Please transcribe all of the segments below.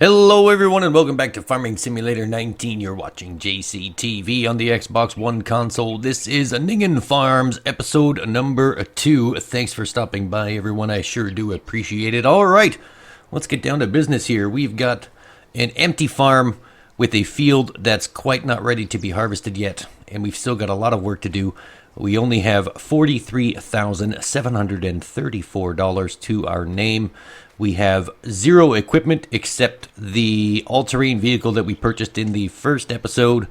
Hello everyone and welcome back to Farming Simulator 19. You're watching JCTV on the Xbox One console. This is Ninghan Farms episode number 2. Thanks for stopping by everyone, I sure do appreciate it. Alright, let's get down to business here. We've got an empty farm with a field that's quite not ready to be harvested yet. And we've still got a lot of work to do. We only have $43,734 to our name. We have zero equipment except the all-terrain vehicle that we purchased in the first episode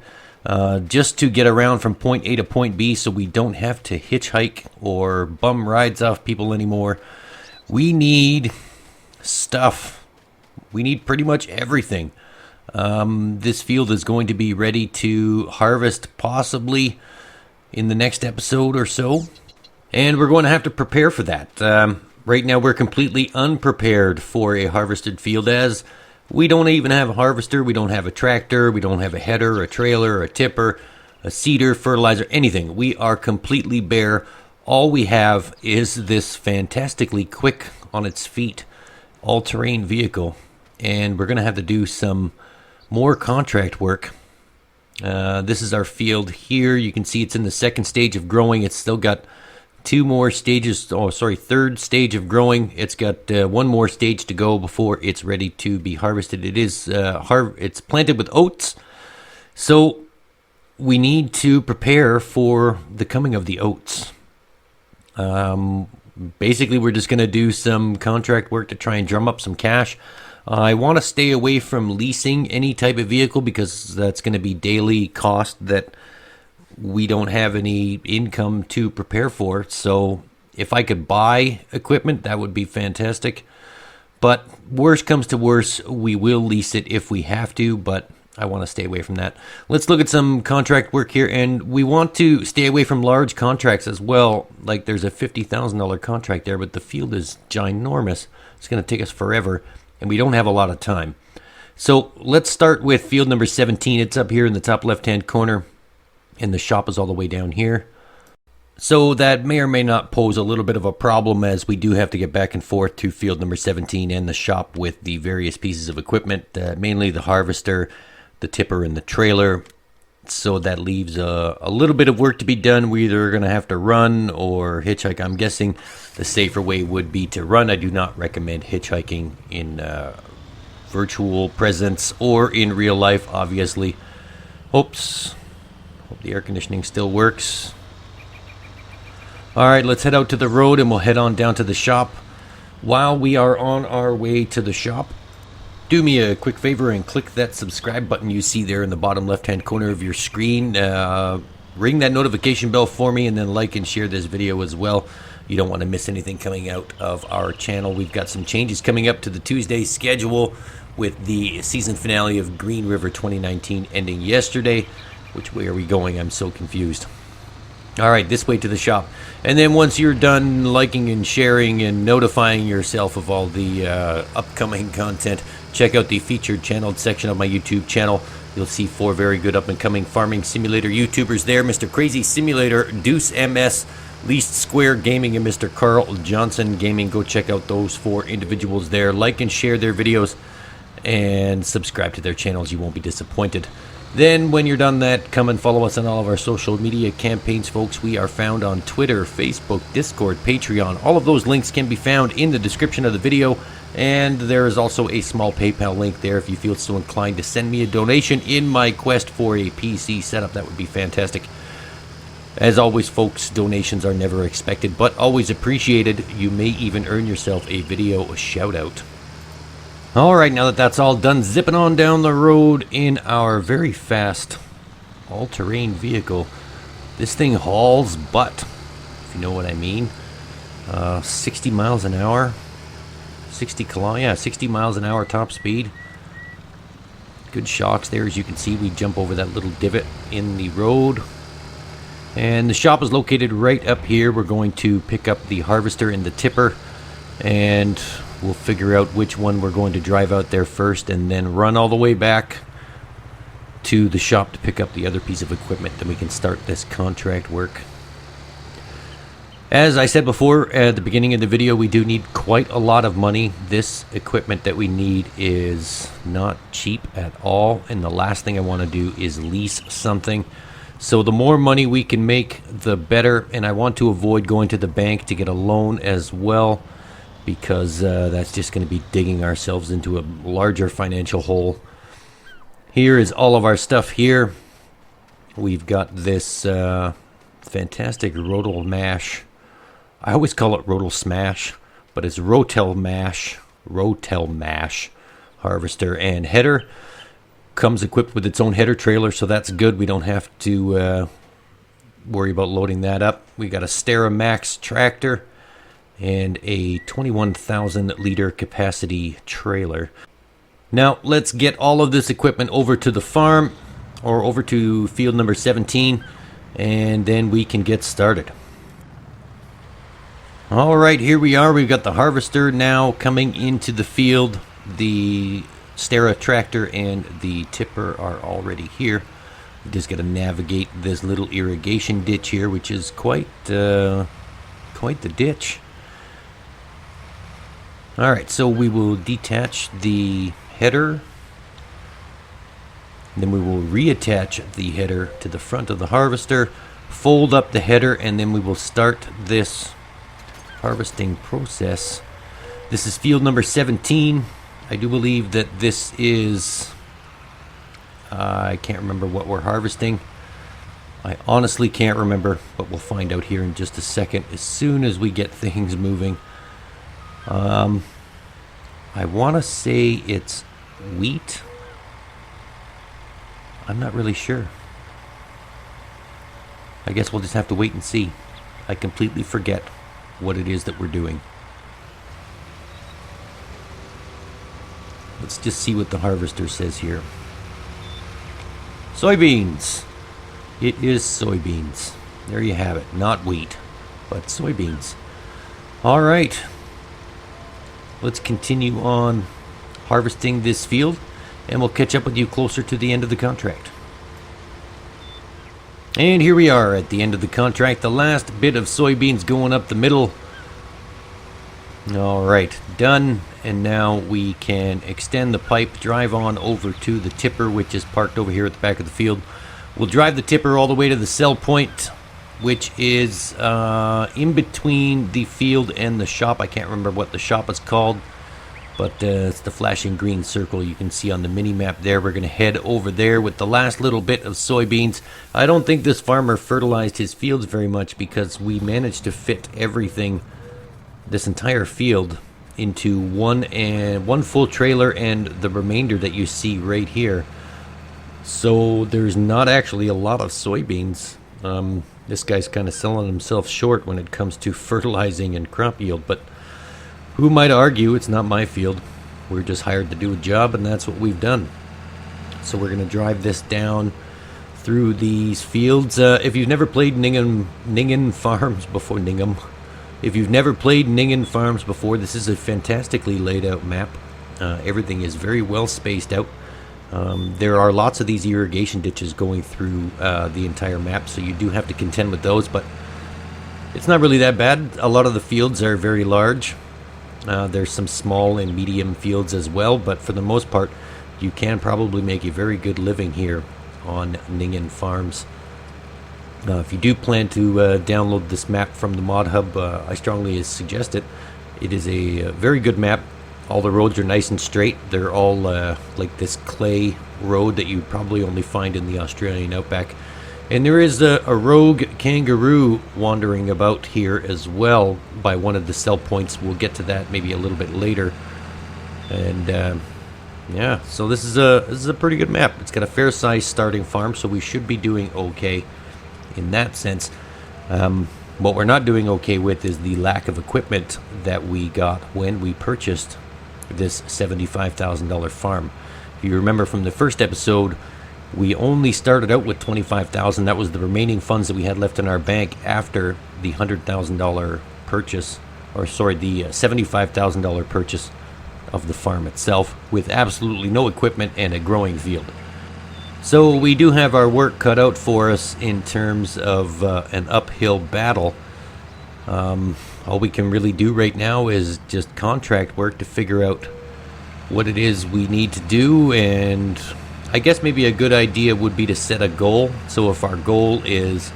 just to get around from point A to point B so we don't have to hitchhike or bum rides off people anymore. We need stuff. We need pretty much everything. This field is going to be ready to harvest possibly in the next episode or so, and we're going to have to prepare for that. Right now we're completely unprepared for a harvested field, as we don't even have a harvester, we don't have a tractor, we don't have a header, a trailer, a tipper, a seeder, fertilizer, anything. We are completely bare. All we have is this fantastically quick on its feet all-terrain vehicle, and we're going to have to do some more contract work. This is our field here. You can see it's in the second stage of growing. It's still got two more stages, third stage of growing. It's got one more stage to go before it's ready to be harvested. It is it's planted with oats, so we need to prepare for the coming of the oats. Basically, we're just going to do some contract work to try and drum up some cash. I want to stay away from leasing any type of vehicle because that's going to be daily cost that we don't have any income to prepare for. So if I could buy equipment, that would be fantastic. But worst comes to worst, we will lease it if we have to, but I want to stay away from that. Let's look at some contract work here, and we want to stay away from large contracts as well. Like there's a $50,000 contract there, but the field is ginormous. It's going to take us forever, and we don't have a lot of time. So let's start with field number 17. It's up here in the top left-hand corner, and the shop is all the way down here. So that may or may not pose a little bit of a problem, as we do have to get back and forth to field number 17 and the shop with the various pieces of equipment, mainly the harvester, the tipper, and the trailer. So that leaves a little bit of work to be done. We're either going to have to run or hitchhike. I'm guessing the safer way would be to run. I do not recommend hitchhiking in virtual presence or in real life, obviously. Oops. Hope the air conditioning still works. Alright, let's head out to the road and we'll head on down to the shop. While we are on our way to the shop, do me a quick favor and click that subscribe button you see there in the bottom left-hand corner of your screen. Ring that notification bell for me, and then like and share this video as well. You don't want to miss anything coming out of our channel. We've got some changes coming up to the Tuesday schedule with the season finale of Green River 2019 ending yesterday. Which way are we going? I'm so confused. Alright, this way to the shop. And then once you're done liking and sharing and notifying yourself of all the upcoming content, check out the featured channeled section of my YouTube channel. You'll see 4 very good up-and-coming farming simulator YouTubers there. Mr. Crazy Simulator, Deuce MS, Least Square Gaming, and Mr. Carl Johnson Gaming. Go check out those 4 individuals there. Like and share their videos and subscribe to their channels. You won't be disappointed. Then, when you're done that, come and follow us on all of our social media campaigns, folks. We are found on Twitter, Facebook, Discord, Patreon. All of those links can be found in the description of the video. And there is also a small PayPal link there if you feel so inclined to send me a donation in my quest for a PC setup. That would be fantastic. As always, folks, donations are never expected, but always appreciated. You may even earn yourself a video shout-out. Alright, now that that's all done, zipping on down the road in our very fast all-terrain vehicle. This thing hauls butt, if you know what I mean. 60 miles an hour. 60 miles an hour top speed. Good shocks there. As you can see, we jump over that little divot in the road. And the shop is located right up here. We're going to pick up the harvester and the tipper, and we'll figure out which one we're going to drive out there first and then run all the way back to the shop to pick up the other piece of equipment. Then we can start this contract work. As I said before at the beginning of the video, we do need quite a lot of money. This equipment that we need is not cheap at all, and the last thing I want to do is lease something. So the more money we can make, the better, and I want to avoid going to the bank to get a loan as well, because that's just going to be digging ourselves into a larger financial hole. Here is all of our stuff here. We've got this fantastic Rotel mash. I always call it Rotel smash, but it's Rotel mash harvester and header. Comes equipped with its own header trailer, so that's good. We don't have to worry about loading that up. We got a Stera Max tractor and a 21,000 liter capacity trailer. Now let's get all of this equipment over to the farm, or over to field number 17, and then we can get started. All right, here we are. We've got the harvester now coming into the field. The Stera tractor and the tipper are already here. We just got to navigate this little irrigation ditch here, which is quite the ditch. All right, so we will detach the header. Then we will reattach the header to the front of the harvester, fold up the header, and then we will start this harvesting process. This is field number 17. I do believe that this is I can't remember what we're harvesting. I honestly can't remember, but we'll find out here in just a second as soon as we get things moving. I want to say it's wheat. I'm not really sure. I guess we'll just have to wait and see. I completely forget what it is that we're doing. Let's just see what the harvester says here. Soybeans. It is soybeans. There you have it. Not wheat, but soybeans. All right. Let's continue on harvesting this field, and we'll catch up with you closer to the end of the contract. And here we are at the end of the contract. The last bit of soybeans going up the middle. All right, done. And now we can extend the pipe, drive on over to the tipper, which is parked over here at the back of the field. We'll drive the tipper all the way to the sell point, which is in between the field and the shop. I can't remember what the shop is called, but it's the flashing green circle you can see on the mini map there. We're going to head over there with the last little bit of soybeans. I don't think this farmer fertilized his fields very much, because we managed to fit everything, this entire field, into one full trailer and the remainder that you see right here. So there's not actually a lot of soybeans. This guy's kind of selling himself short when it comes to fertilizing and crop yield, but who might argue it's not my field? We're just hired to do a job, and that's what we've done. So we're going to drive this down through these fields. If you've never played Ninghan Farms before, if you've never played Ninghan Farms before, this is a fantastically laid out map. Everything is very well spaced out. There are lots of these irrigation ditches going through the entire map, so you do have to contend with those, but it's not really that bad. A lot of the fields are very large. There's some small and medium fields as well, but for the most part, you can probably make a very good living here on Ninghan Farms. If you do plan to download this map from the mod hub, I strongly suggest it. It is a very good map. All the roads are nice and straight. They're all like this clay road that you probably only find in the Australian outback. And there is a rogue kangaroo wandering about here as well by one of the sell points. We'll get to that maybe a little bit later. And yeah, so this is a pretty good map. It's got a fair size starting farm, so we should be doing okay in that sense. What we're not doing okay with is the lack of equipment that we got when we purchased this $75,000 farm. If you remember from the first episode, we only started out with $25,000. That was the remaining funds that we had left in our bank after the $100,000 purchase, or sorry, the $75,000 purchase of the farm itself, with absolutely no equipment and a growing field. So we do have our work cut out for us in terms of an uphill battle. All we can really do right now is just contract work to figure out what it is we need to do, and I guess maybe a good idea would be to set a goal. So if our goal is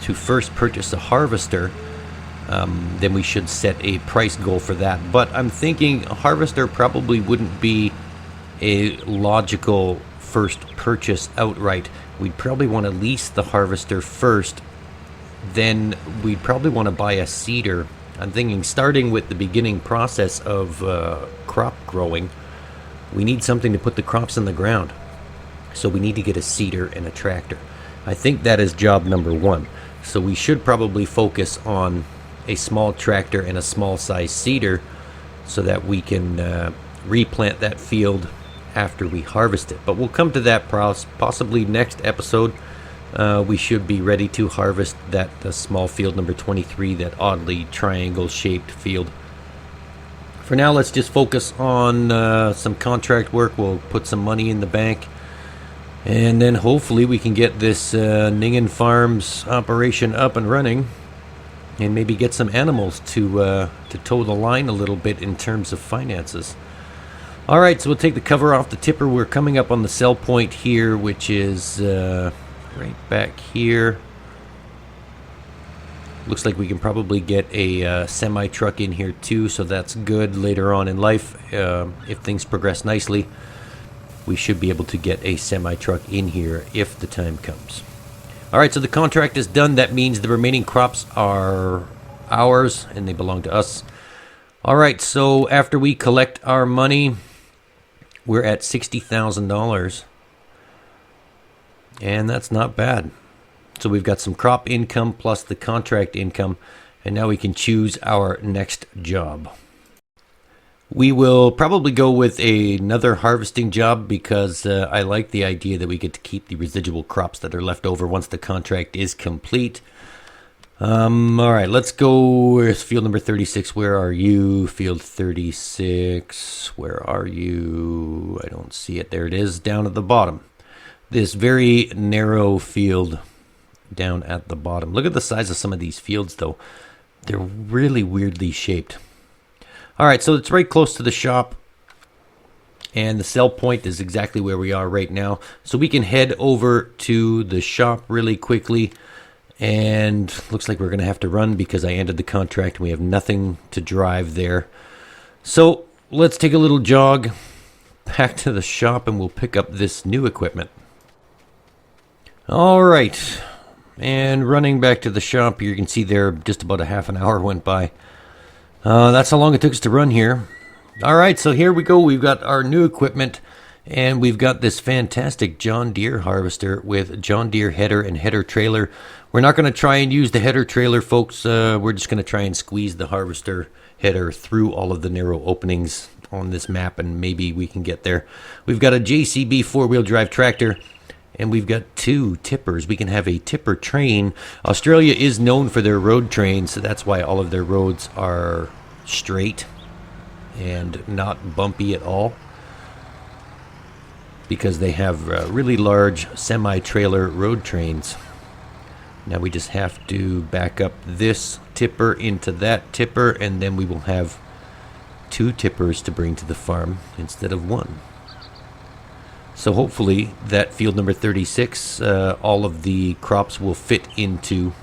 to first purchase a harvester, then we should set a price goal for that. But I'm thinking a harvester probably wouldn't be a logical first purchase outright. We'd probably want to lease the harvester first, then we'd probably want to buy a seeder. I'm thinking starting with the beginning process of crop growing, we need something to put the crops in the ground. So we need to get a seeder and a tractor. I think that is job number one. So we should probably focus on a small tractor and a small size seeder so that we can replant that field after we harvest it. But we'll come to that possibly next episode. We should be ready to harvest that small field number 23, that oddly triangle shaped field. For now, let's just focus on some contract work. We'll put some money in the bank, and then hopefully we can get this Ninghan Farms operation up and running, and maybe get some animals to toe the line a little bit in terms of finances. Alright, so we'll take the cover off the tipper. We're coming up on the sell point here, which is right back here. Looks like we can probably get a semi-truck in here too, so that's good later on in life. If things progress nicely, we should be able to get a semi-truck in here if the time comes. Alright, so the contract is done. That means the remaining crops are ours and they belong to us. Alright, so after we collect our money, we're at $60,000. And that's not bad. So we've got some crop income plus the contract income, and now we can choose our next job. We will probably go with another harvesting job because I like the idea that we get to keep the residual crops that are left over once the contract is complete. Alright, let's go with field number 36. Where are you? Field 36. Where are you? I don't see it. There it is, down at the bottom. This very narrow field down at the bottom. Look at the size of some of these fields, though. They're really weirdly shaped. Alright, so it's right close to the shop, and the sell point is exactly where we are right now. So we can head over to the shop really quickly, and looks like we're going to have to run because I ended the contract and we have nothing to drive there. So let's take a little jog back to the shop and we'll pick up this new equipment. Alright, and running back to the shop, you can see there just about a half an hour went by. That's how long it took us to run here. Alright, so here we go. We've got our new equipment, and we've got this fantastic John Deere harvester with John Deere header and header trailer. We're not going to try and use the header trailer, folks. We're just going to try and squeeze the harvester header through all of the narrow openings on this map, and maybe we can get there. We've got a JCB four-wheel drive tractor, and we've got two tippers. We can have a tipper train. Australia is known for their road trains, so that's why all of their roads are straight and not bumpy at all, because they have really large semi-trailer road trains. Now we just have to back up this tipper into that tipper, and then we will have two tippers to bring to the farm instead of one. So hopefully that field number 36, all of the crops will fit into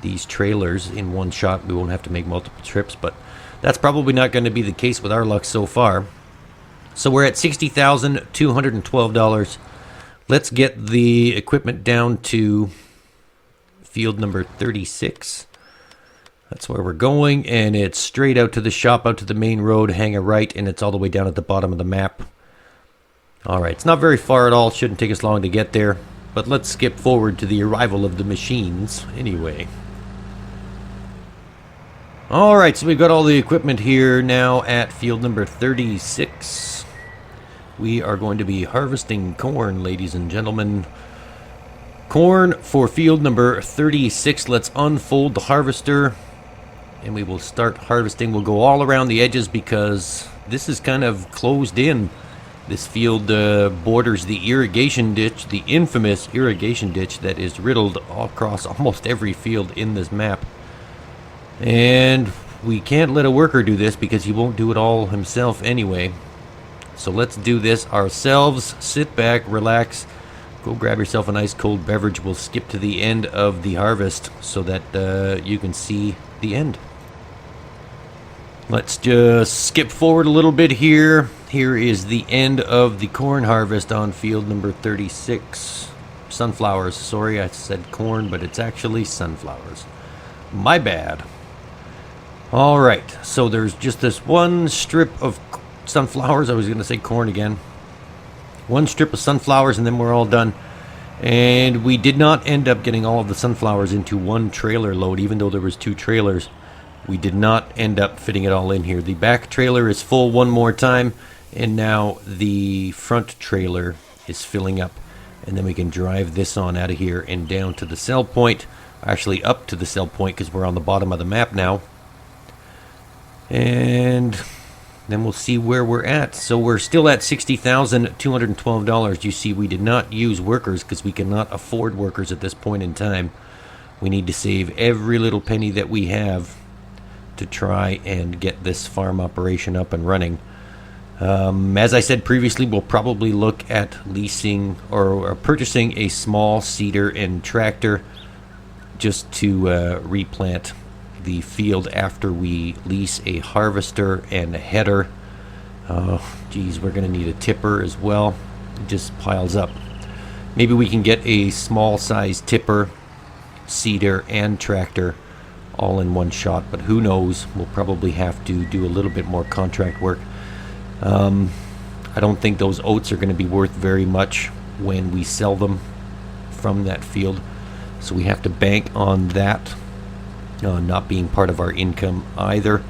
these trailers in one shot. We won't have to make multiple trips, but that's probably not going to be the case with our luck so far. So we're at $60,212. Let's get the equipment down to field number 36. That's where we're going, and it's straight out to the shop, out to the main road, hang a right, and it's all the way down at the bottom of the map. Alright, it's not very far at all, shouldn't take us long to get there, but let's skip forward to the arrival of the machines anyway. Alright, so we've got all the equipment here now at field number 36. We are going to be harvesting corn, ladies and gentlemen. Corn for field number 36. Let's unfold the harvester, and we will start harvesting. We'll go all around the edges because this is kind of closed in. This field borders the irrigation ditch, the infamous irrigation ditch that is riddled all across almost every field in this map. And we can't let a worker do this because he won't do it all himself anyway. So let's do this ourselves. Sit back, relax, go grab yourself a nice cold beverage. We'll skip to the end of the harvest so that you can see the end. Let's just skip forward a little bit here. Here is the end of the corn harvest on field number 36. Sunflowers. Sorry, I said corn, but it's actually sunflowers. My bad. All right, so there's just this one strip of sunflowers. I was going to say corn again. One strip of sunflowers, and then we're all done. And we did not end up getting all of the sunflowers into one trailer load, even though there was 2 trailers. We did not end up fitting it all in here. The back trailer is full one more time, and now the front trailer is filling up. And then we can drive this on out of here and down to the sell point. Actually up to the sell point because we're on the bottom of the map now. And then we'll see where we're at. So we're still at $60,212. You see, we did not use workers because we cannot afford workers at this point in time. We need to save every little penny that we have to try and get this farm operation up and running. As I said previously, we'll probably look at leasing or purchasing a small seeder and tractor just to replant the field after we lease a harvester and a header. Geez, we're going to need a tipper as well. It just piles up. Maybe we can get a small size tipper, seeder, and tractor all in one shot, but who knows? We'll probably have to do a little bit more contract work. I don't think those oats are going to be worth very much when we sell them from that field, so we have to bank on that not being part of our income either.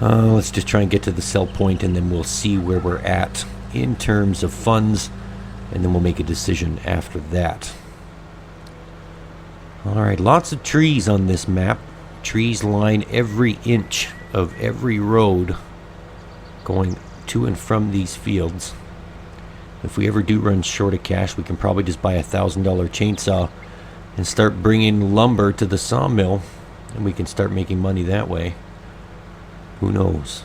Let's just try and get to the sell point, and then we'll see where we're at in terms of funds, and then we'll make a decision after that. Alright, lots of trees on this map. Trees line every inch of every road going to and from these fields. If we ever do run short of cash, we can probably just buy a $1,000 chainsaw and start bringing lumber to the sawmill, and we can start making money that way. Who knows?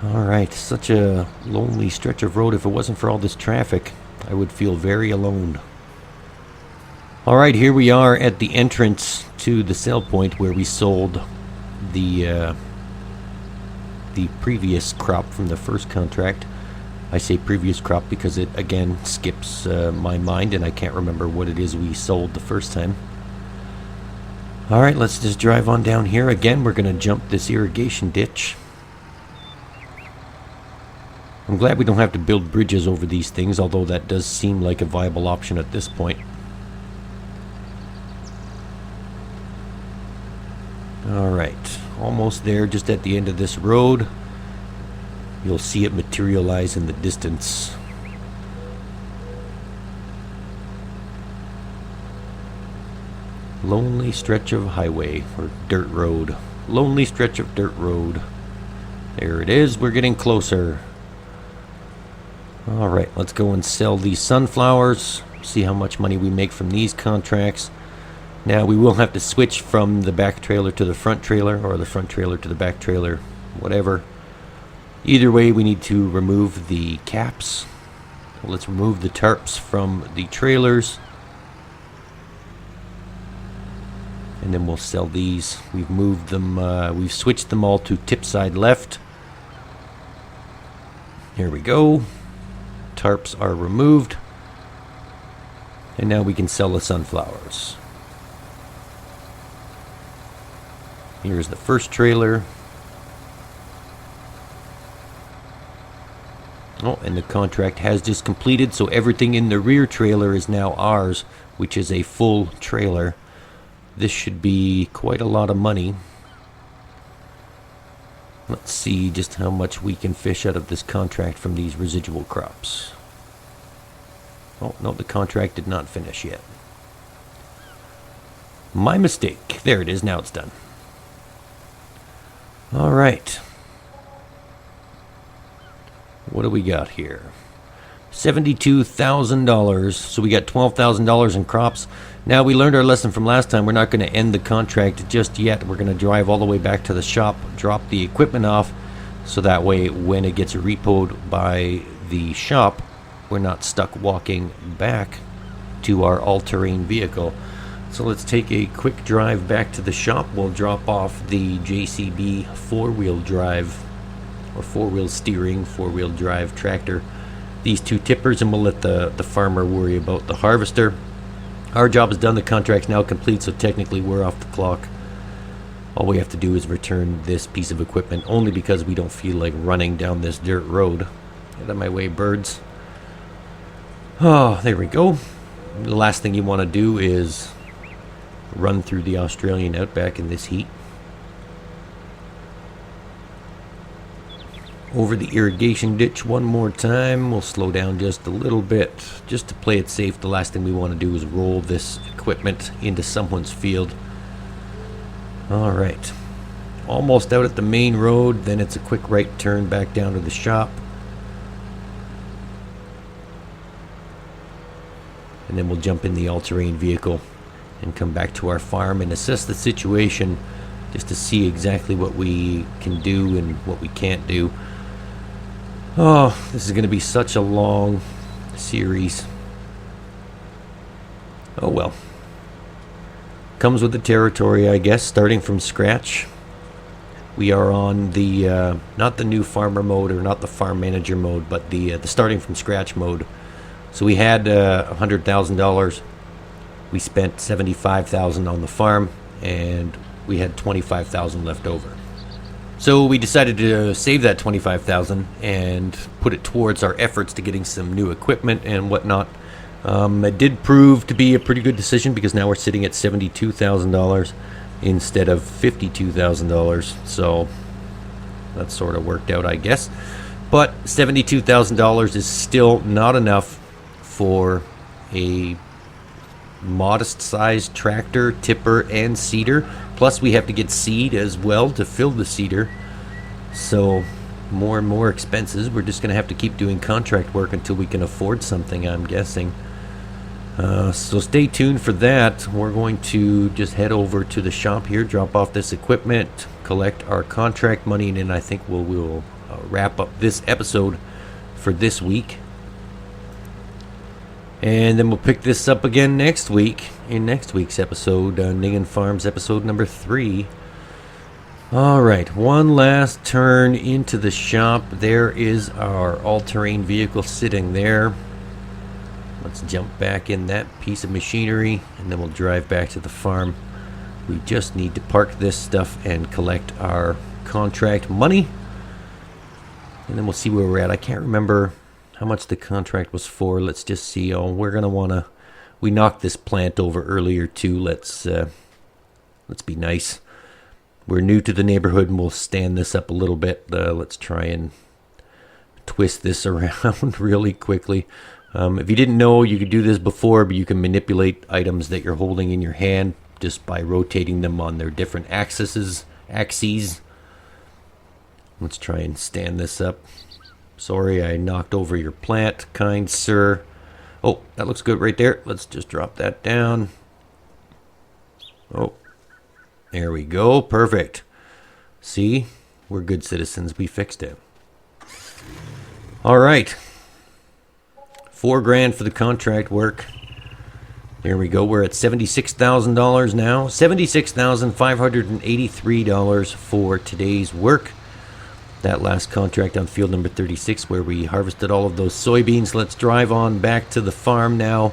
Alright, such a lonely stretch of road. If it wasn't for all this traffic, I would feel very alone. Alright, here we are at the entrance to the sell point where we sold the previous crop from the first contract. I say previous crop because it again skips my mind and I can't remember what it is we sold the first time. Alright, let's just drive on down here. Again, we're going to jump this irrigation ditch. I'm glad we don't have to build bridges over these things, although that does seem like a viable option at this point. Alright, almost there, just at the end of this road. You'll see it materialize in the distance. Lonely stretch of highway, or dirt road. Lonely stretch of dirt road. There it is, we're getting closer. Alright, let's go and sell these sunflowers. See how much money we make from these contracts. Now we will have to switch from the back trailer to the front trailer, or the front trailer to the back trailer, whatever. Either way, we need to remove the caps. Let's remove the tarps from the trailers. And then we'll sell these. We've moved them, we've switched them all to tip side left. Here we go. Tarps are removed. And now we can sell the sunflowers. Here's the first trailer. Oh, and the contract has just completed, so everything in the rear trailer is now ours, which is a full trailer. This should be quite a lot of money. Let's see just how much we can fish out of this contract from these residual crops. Oh, no, the contract did not finish yet. My mistake. There it is, now it's done. Alright. What do we got here? $72,000. So we got $12,000 in crops. Now, we learned our lesson from last time. We're not going to end the contract just yet. We're going to drive all the way back to the shop, drop the equipment off, so that way when it gets repoed by the shop, we're not stuck walking back to our all-terrain vehicle. So let's take a quick drive back to the shop. We'll drop off the JCB four-wheel drive, or four-wheel steering, four-wheel drive tractor, these two tippers, and we'll let the farmer worry about the harvester. Our job is done. The contract's now complete, so technically we're off the clock. All we have to do is return this piece of equipment, only because we don't feel like running down this dirt road. Get out of my way, birds. Oh, there we go. The last thing you want to do is run through the Australian outback in this heat. Over the irrigation ditch one more time. We'll slow down just a little bit, just to play it safe. The last thing we want to do is roll this equipment into someone's field. Alright, almost out at the main road, then it's a quick right turn back down to the shop. And then we'll jump in the all-terrain vehicle and come back to our farm and assess the situation, just to see exactly what we can do and what we can't do. Oh, this is going to be such a long series. Oh well. Comes with the territory, I guess, starting from scratch. We are on the, not the new farmer mode, or not the farm manager mode, but the starting from scratch mode. So we had $100,000. We spent $75,000 on the farm, and we had $25,000 left over. So we decided to save that $25,000 and put it towards our efforts to getting some new equipment and whatnot. It did prove to be a pretty good decision, because now we're sitting at $72,000 instead of $52,000. So that sort of worked out, I guess. But $72,000 is still not enough for a modest-sized tractor, tipper, and seeder. Plus, we have to get seed as well to fill the seeder. So, more and more expenses. We're just going to have to keep doing contract work until we can afford something, I'm guessing. So stay tuned for that. We're going to just head over to the shop here, drop off this equipment, collect our contract money, and then I think we'll wrap up this episode for this week. And then we'll pick this up again next week, in next week's episode, Ninghan Farms episode number 3. Alright, one last turn into the shop. There is our all-terrain vehicle sitting there. Let's jump back in that piece of machinery, and then we'll drive back to the farm. We just need to park this stuff and collect our contract money. And then we'll see where we're at. I can't remember how much the contract was for. Let's just see. Oh, we're going to want to... We knocked this plant over earlier, too. Let's be nice. We're new to the neighborhood, and we'll stand this up a little bit. Let's try and twist this around really quickly. If you didn't know, you could do this before, but you can manipulate items that you're holding in your hand just by rotating them on their different axes. Let's try and stand this up. Sorry, I knocked over your plant, kind sir. Oh, that looks good right there. Let's just drop that down. Oh, there we go. Perfect. See? We're good citizens. We fixed it. All right. $4,000 for the contract work. There we go. We're at $76,000 now. $76,583 for today's work. That last contract on field number 36, where we harvested all of those soybeans. Let's drive on back to the farm now.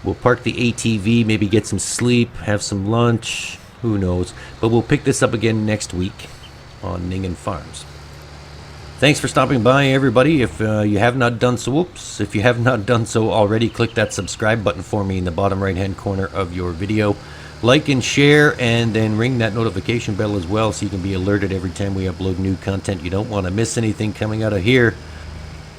We'll park the ATV, maybe get some sleep, have some lunch. Who knows? But we'll pick this up again next week on Ninghan Farms. Thanks for stopping by, everybody. If you have not done so, if you have not done so already, click that subscribe button for me in the bottom right-hand corner of your video. Like and share, and then ring that notification bell as well, so you can be alerted every time we upload new content. You don't want to miss anything coming out of here.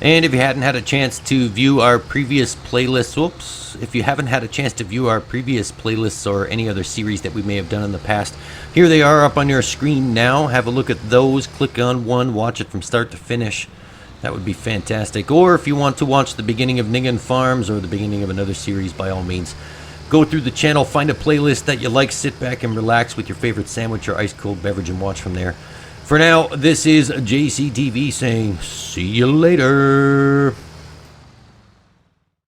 And if you hadn't had a chance to view our previous playlists, if you haven't had a chance to view our previous playlists or any other series that we may have done in the past, here they are up on your screen now. Have a look at those. Click on one, watch it from start to finish. That would be fantastic. Or if you want to watch the beginning of Ninghan Farms or the beginning of another series, by all means, go through the channel, find a playlist that you like, sit back and relax with your favorite sandwich or ice-cold beverage and watch from there. For now, this is JCTV saying, see you later.